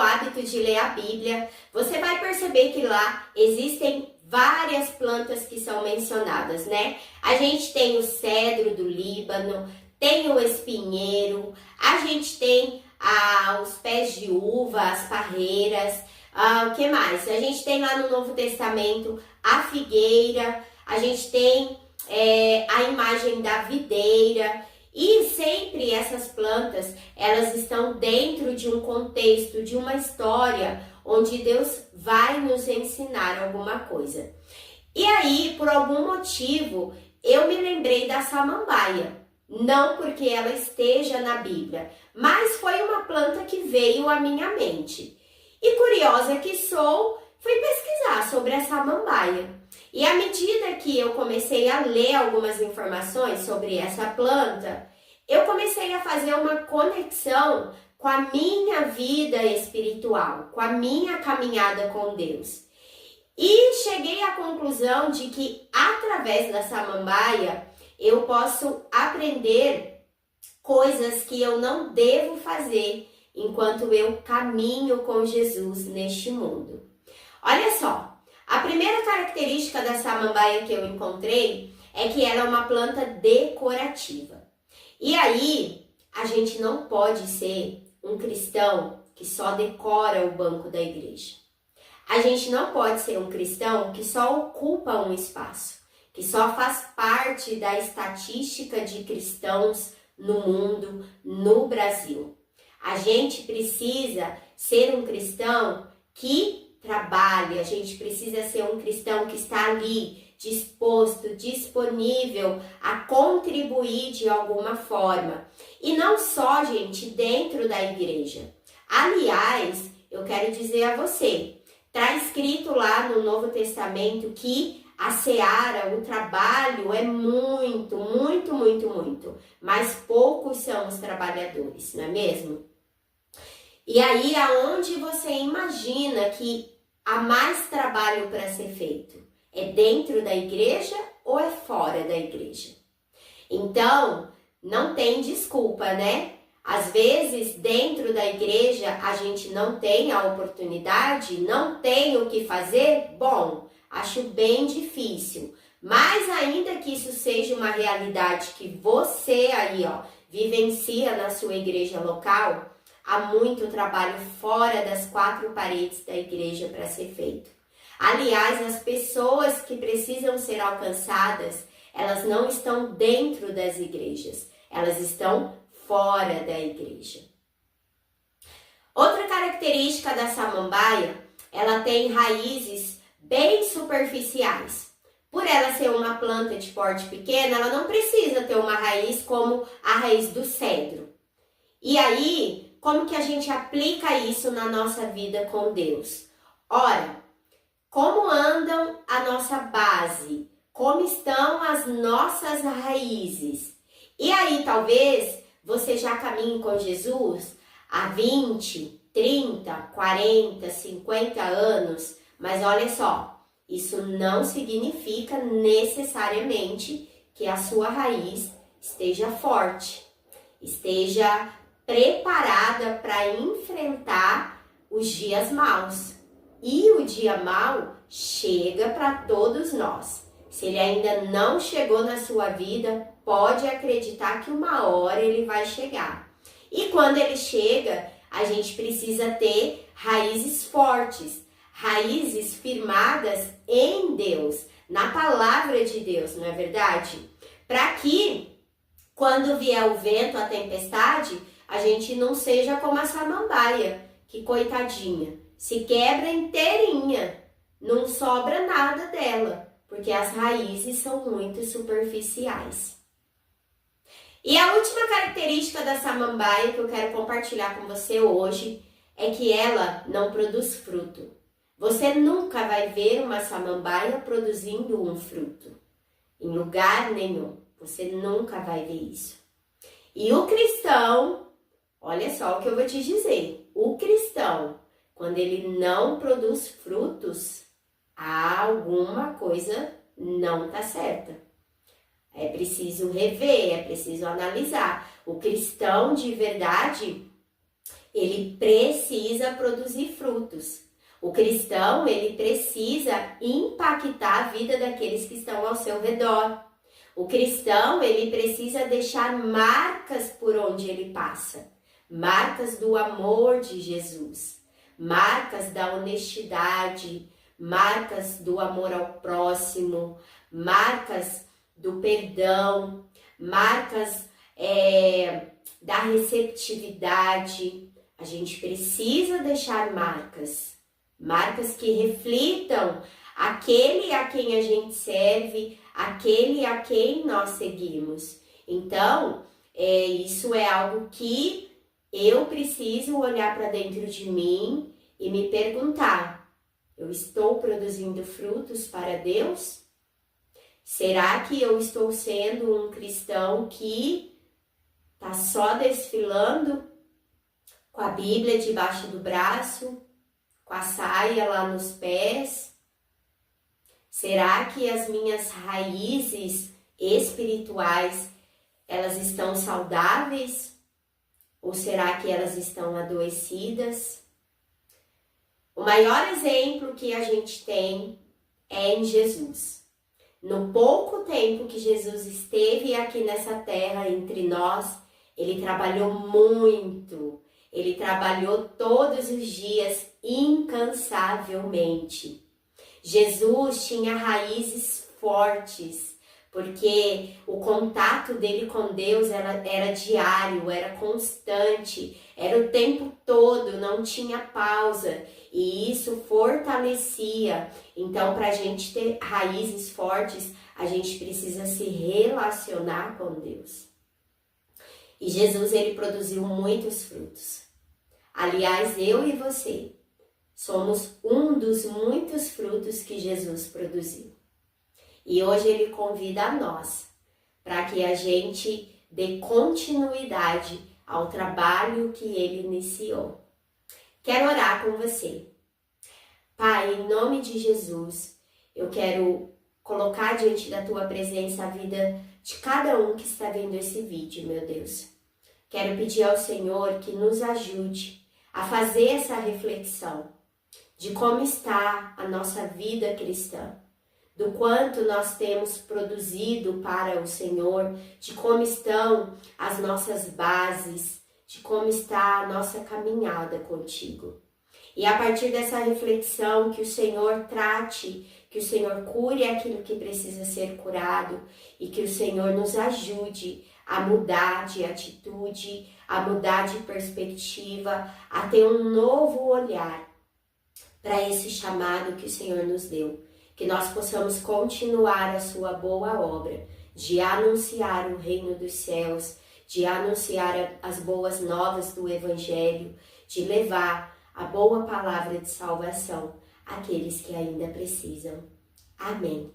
hábito de ler a Bíblia, você vai perceber que lá existem várias plantas que são mencionadas, né? A gente tem o cedro do Líbano, tem o espinheiro, a gente tem os pés de uva, as parreiras, o que mais? A gente tem lá no Novo Testamento a figueira, a gente tem a imagem da videira. E sempre essas plantas, elas estão dentro de um contexto, de uma história, onde Deus vai nos ensinar alguma coisa. E aí, por algum motivo, eu me lembrei da samambaia. Não porque ela esteja na Bíblia, mas foi uma planta que veio à minha mente. E curiosa que sou, fui pesquisar sobre a samambaia. E à medida que eu comecei a ler algumas informações sobre essa planta, eu comecei a fazer uma conexão com a minha vida espiritual, com a minha caminhada com Deus. E cheguei à conclusão de que através da samambaia eu posso aprender coisas que eu não devo fazer enquanto eu caminho com Jesus neste mundo. Olha só. A primeira característica da samambaia que eu encontrei é que ela é uma planta decorativa. E aí, a gente não pode ser um cristão que só decora o banco da igreja. A gente não pode ser um cristão que só ocupa um espaço, que só faz parte da estatística de cristãos no mundo, no Brasil. A gente precisa ser um cristão que trabalhe, a gente precisa ser um cristão que está ali, disposto, disponível a contribuir de alguma forma. E não só, gente, dentro da igreja. Aliás, eu quero dizer a você, está escrito lá no Novo Testamento que a seara, o trabalho é muito, mas poucos são os trabalhadores, não é mesmo? E aí, aonde você imagina que há mais trabalho para ser feito? É dentro da igreja ou é fora da igreja? Então, não tem desculpa, né? Às vezes, dentro da igreja, a gente não tem a oportunidade, não tem o que fazer. Bom, acho bem difícil. Mas ainda que isso seja uma realidade que você aí, vivencia na sua igreja local, há muito trabalho fora das quatro paredes da igreja para ser feito. Aliás, as pessoas que precisam ser alcançadas, elas não estão dentro das igrejas, elas estão fora da igreja. Outra característica da samambaia, ela tem raízes bem superficiais. Por ela ser uma planta de porte pequeno, ela não precisa ter uma raiz como a raiz do cedro. E aí, como que a gente aplica isso na nossa vida com Deus? Ora, como andam a nossa base? Como estão as nossas raízes? E aí, talvez, você já caminhe com Jesus há 20, 30, 40, 50 anos, mas olha só, isso não significa necessariamente que a sua raiz esteja forte, esteja preparada para enfrentar os dias maus. E o dia mau chega para todos nós. Se ele ainda não chegou na sua vida, pode acreditar que uma hora ele vai chegar. E quando ele chega, a gente precisa ter raízes fortes, raízes firmadas em Deus, na palavra de Deus, não é verdade? Para que, quando vier o vento, a tempestade, a gente não seja como a samambaia, que coitadinha, se quebra inteirinha, não sobra nada dela, porque as raízes são muito superficiais. E a última característica da samambaia que eu quero compartilhar com você hoje é que ela não produz fruto. Você nunca vai ver uma samambaia produzindo um fruto, em lugar nenhum. Você nunca vai ver isso. E o cristão, olha só o que eu vou te dizer, o cristão, quando ele não produz frutos, alguma coisa não está certa. É preciso rever, é preciso analisar. O cristão de verdade, ele precisa produzir frutos. O cristão, ele precisa impactar a vida daqueles que estão ao seu redor. O cristão, ele precisa deixar marcas por onde ele passa. Marcas do amor de Jesus, marcas da honestidade, marcas do amor ao próximo, marcas do perdão, marcas da receptividade. A gente precisa deixar marcas que reflitam aquele a quem a gente serve, aquele a quem nós seguimos. Então, isso é algo que eu preciso olhar para dentro de mim e me perguntar: eu estou produzindo frutos para Deus? Será que eu estou sendo um cristão que está só desfilando com a Bíblia debaixo do braço, com a saia lá nos pés? Será que as minhas raízes espirituais, elas estão saudáveis? Ou será que elas estão adoecidas? O maior exemplo que a gente tem é em Jesus. No pouco tempo que Jesus esteve aqui nessa terra entre nós, ele trabalhou muito. Ele trabalhou todos os dias incansavelmente. Jesus tinha raízes fortes, porque o contato dele com Deus era diário, era constante, era o tempo todo, não tinha pausa. E isso fortalecia. Então, para a gente ter raízes fortes, a gente precisa se relacionar com Deus. E Jesus, ele produziu muitos frutos. Aliás, eu e você somos um dos muitos frutos que Jesus produziu. E hoje ele convida a nós para que a gente dê continuidade ao trabalho que ele iniciou. Quero orar com você. Pai, em nome de Jesus, eu quero colocar diante da tua presença a vida de cada um que está vendo esse vídeo, meu Deus. Quero pedir ao Senhor que nos ajude a fazer essa reflexão de como está a nossa vida cristã, do quanto nós temos produzido para o Senhor, de como estão as nossas bases, de como está a nossa caminhada contigo. E a partir dessa reflexão, que o Senhor trate, que o Senhor cure aquilo que precisa ser curado e que o Senhor nos ajude a mudar de atitude, a mudar de perspectiva, a ter um novo olhar para esse chamado que o Senhor nos deu. Que nós possamos continuar a sua boa obra, de anunciar o reino dos céus, de anunciar as boas novas do Evangelho, de levar a boa palavra de salvação àqueles que ainda precisam. Amém.